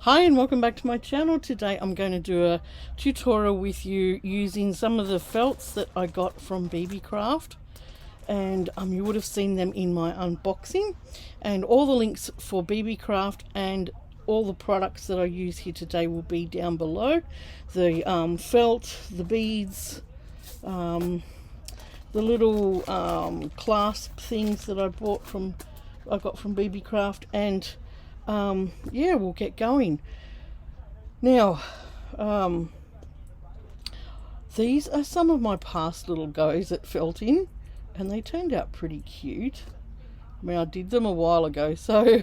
Hi and welcome back to my channel. Today I'm going to do a tutorial with you using some of the felts that I got from Beebeecraft, and you would have seen them in my unboxing, and all the links for Beebeecraft and all the products that I use here today will be down below. The felt, the beads, the little clasp things that I got from Beebeecraft, and yeah, we'll get going. Now, these are some of my past little goes at felting, and they turned out pretty cute. I mean, I did them a while ago, so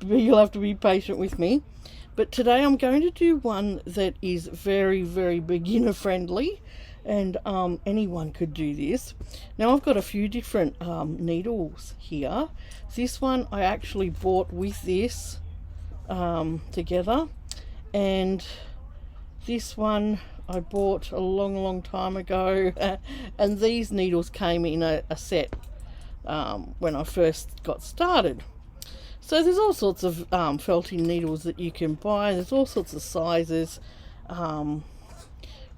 you'll have to be patient with me. But today I'm going to do one that is very, very beginner friendly, and anyone could do this. Now I've got a few different needles here. This one I actually bought with this together, and this one I bought a long time ago, and these needles came in a set when I first got started. So there's all sorts of felting needles that you can buy. There's all sorts of sizes.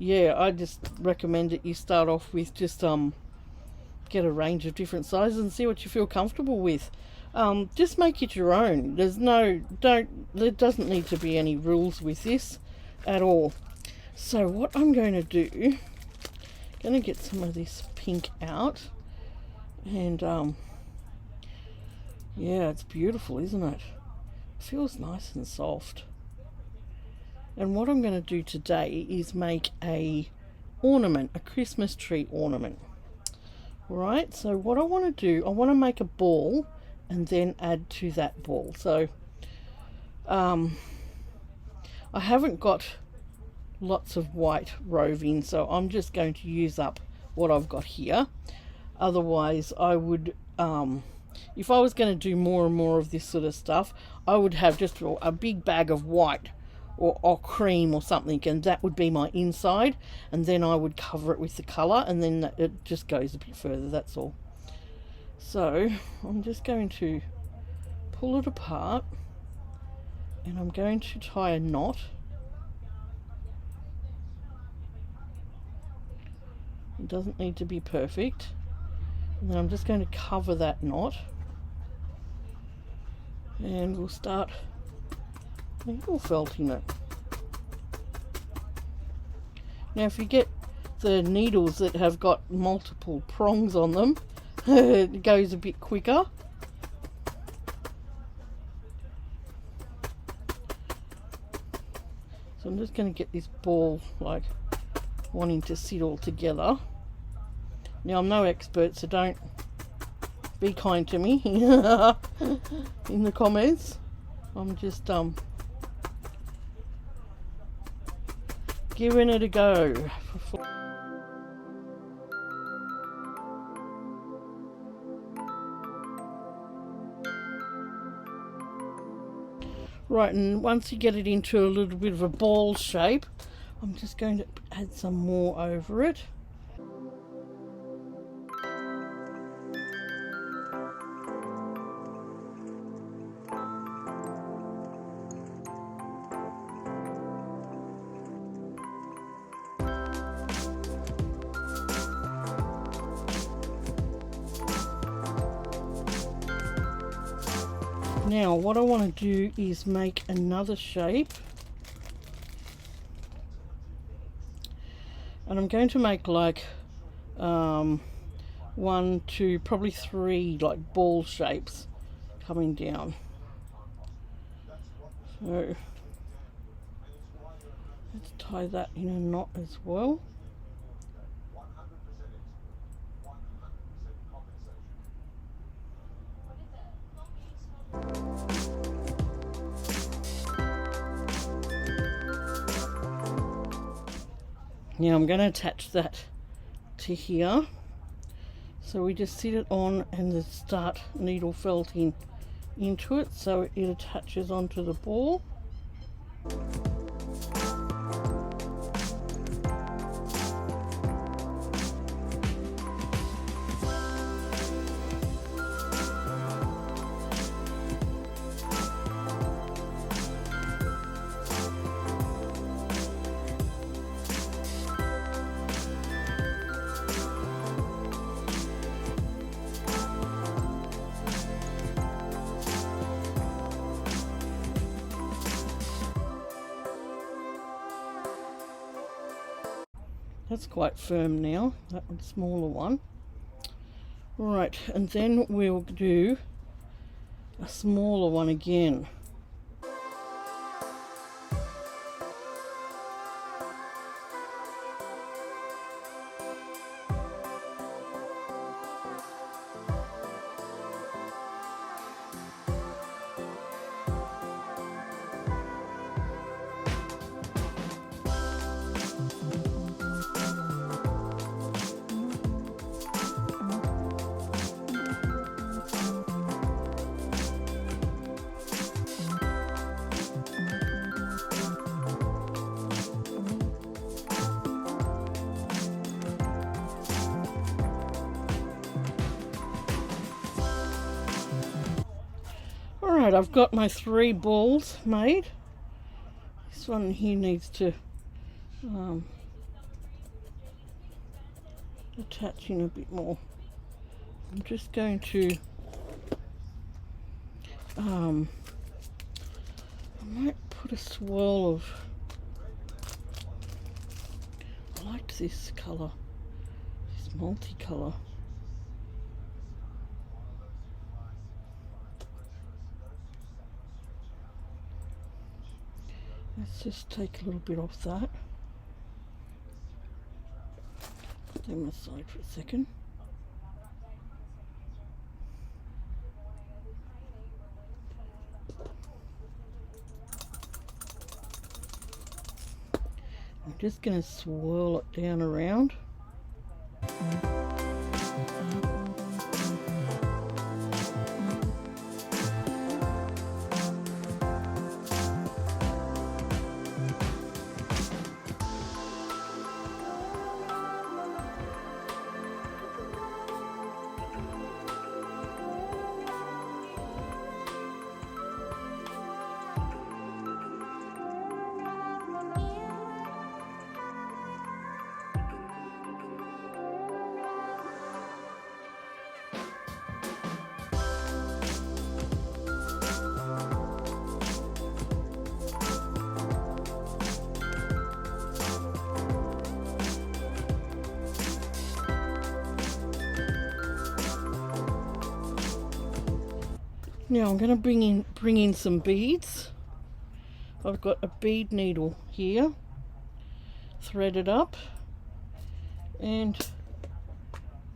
Yeah, I just recommend that you start off with just get a range of different sizes and see what you feel comfortable with. Just make it your own. There doesn't need to be any rules with this at all. So what I'm going to do, going to get some of this pink out, and yeah, it's beautiful, isn't it? It feels nice and soft. And what I'm going to do today is make a ornament, a Christmas tree ornament. Right, so what I want to do, I want to make a ball and then add to that ball. So I haven't got lots of white roving, so I'm just going to use up what I've got here. Otherwise I would, if I was going to do more and more of this sort of stuff, I would have just a big bag of white or cream or something, and that would be my inside, and then I would cover it with the colour, and then it just goes a bit further, that's all. So I'm just going to pull it apart, and I'm going to tie a knot. It doesn't need to be perfect. And then I'm just going to cover that knot, and we'll start needle felting it. Now if you get the needles that have got multiple prongs on them, it goes a bit quicker. So I'm just going to get this ball like wanting to sit all together. Now I'm no expert, so don't be kind to me in the comments. I'm just giving it a go. Right, and once you get it into a little bit of a ball shape, I'm just going to add some more over it. Now what I want to do is make another shape, and I'm going to make like 1, 2, probably 3 like ball shapes coming down. So let's tie that in a knot as well. Now I'm going to attach that to here. So we just sit it on and then start needle felting into it so it attaches onto the ball. That's quite firm now, that smaller one. Right, and then we'll do a smaller one again. Alright, I've got my 3 balls made. This one here needs to attach in a bit more. I'm just going to I might put a swirl of, I like this colour, this multicolour. Let's just take a little bit off that. Put them aside for a second. I'm just going to swirl it down around. Now I'm going to bring in some beads. I've got a bead needle here, threaded up, and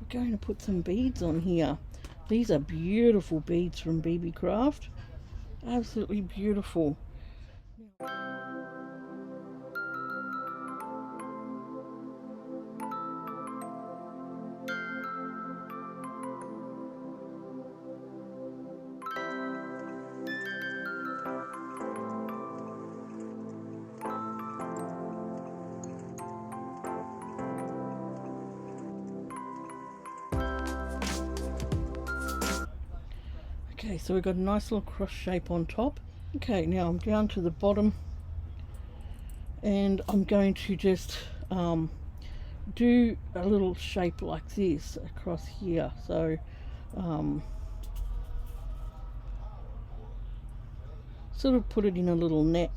we're going to put some beads on here. These are beautiful beads from Beebeecraft, absolutely beautiful. Okay, so we've got a nice little cross shape on top. Okay, now I'm down to the bottom, and I'm going to just do a little shape like this across here. So sort of put it in a little net.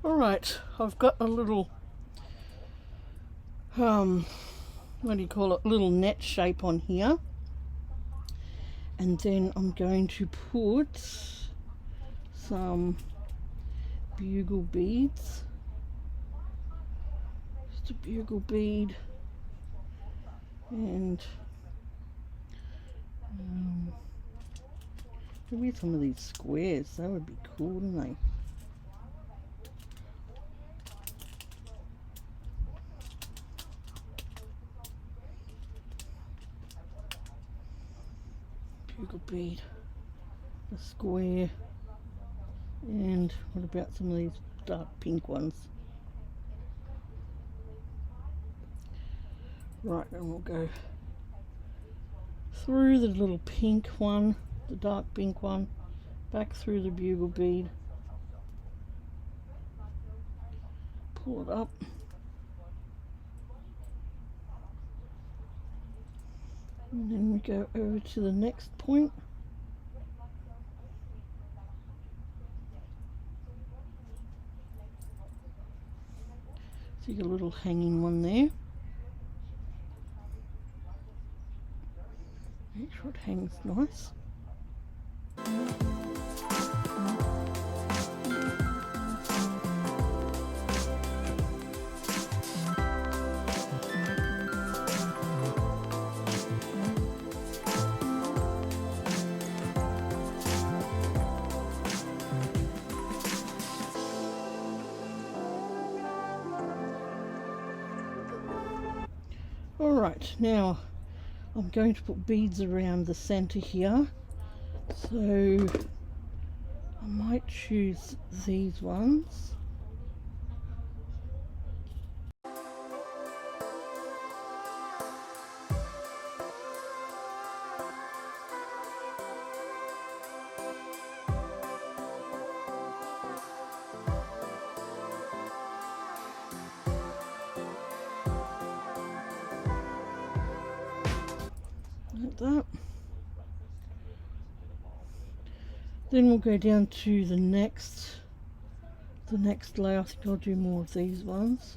Alright, I've got a little what do you call it, little net shape on here, and then I'm going to put some bugle beads, just a bugle bead, and maybe some of these squares, that would be cool, wouldn't they? Bugle bead, a square, and what about some of these dark pink ones? Right, and we'll go through the little pink one, the dark pink one, back through the bugle bead, pull it up, and then we go over to the next point. See a little hanging one there. Make sure it hangs nice. Alright, now I'm going to put beads around the center here, so I might choose these ones. Like that. Then we'll go down to the next layer. I think I'll do more of these ones.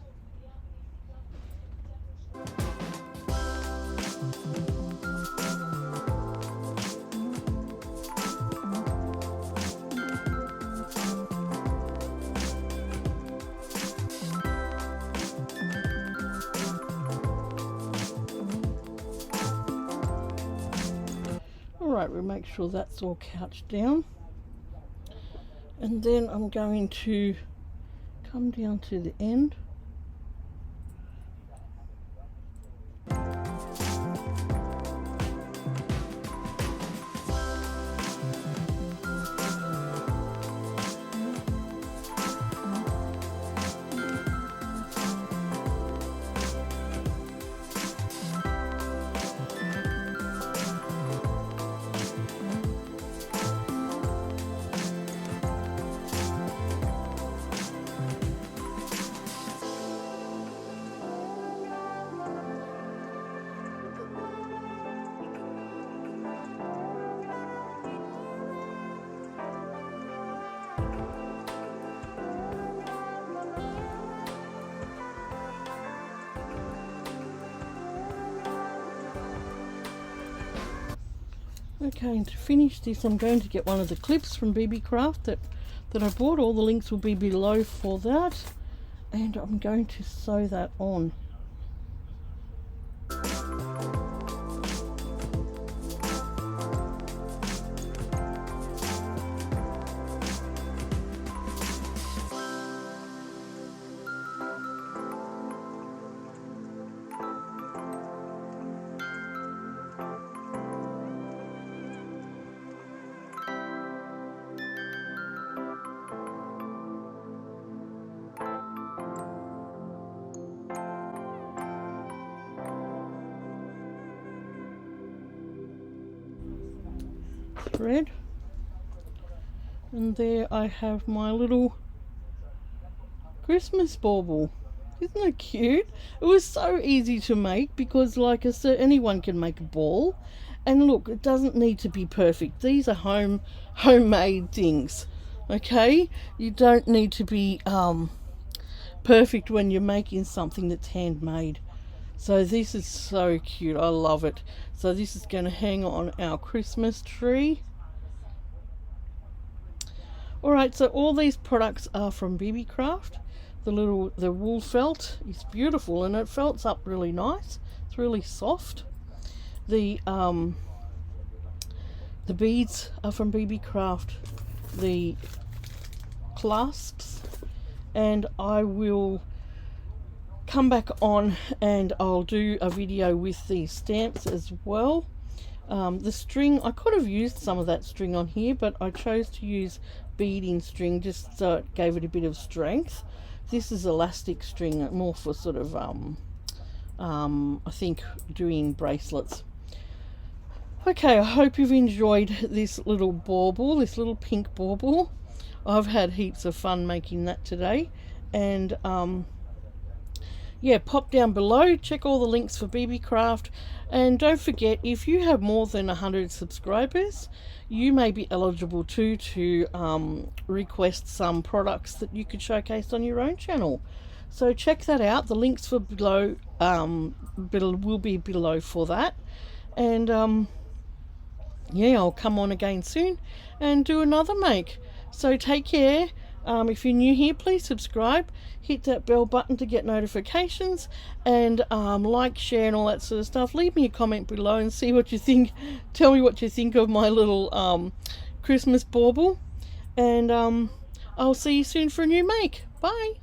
Alright, we'll make sure that's all couched down. And then I'm going to come down to the end. Okay, and to finish this, I'm going to get one of the clips from Beebeecraft that I bought. All the links will be below for that, and I'm going to sew that on. Thread, and there I have my little Christmas bauble. Isn't that cute? It was so easy to make because, like I said, anyone can make a ball, and look, it doesn't need to be perfect. These are homemade things, okay? You don't need to be perfect when you're making something that's handmade. So this is so cute. I love it. So this is going to hang on our Christmas tree. Alright, so all these products are from Beebeecraft. The wool felt is beautiful and it felts up really nice. It's really soft. The beads are from Beebeecraft. The clasps, and I will come back on and I'll do a video with these stamps as well. The string, I could have used some of that string on here, but I chose to use beading string just so it gave it a bit of strength. This is elastic string, more for sort of I think doing bracelets. Okay, I hope you've enjoyed this little bauble, this little pink bauble. I've had heaps of fun making that today, and yeah, pop down below, check all the links for Beebeecraft, and don't forget, if you have more than 100 subscribers, you may be eligible to request some products that you could showcase on your own channel. So check that out. The links for below will be below for that, and yeah, I'll come on again soon and do another make. So take care. If you're new here, please subscribe, hit that bell button to get notifications, and like, share, and all that sort of stuff. Leave me a comment below and see what you think. Tell me what you think of my little Christmas bauble, and I'll see you soon for a new make. Bye.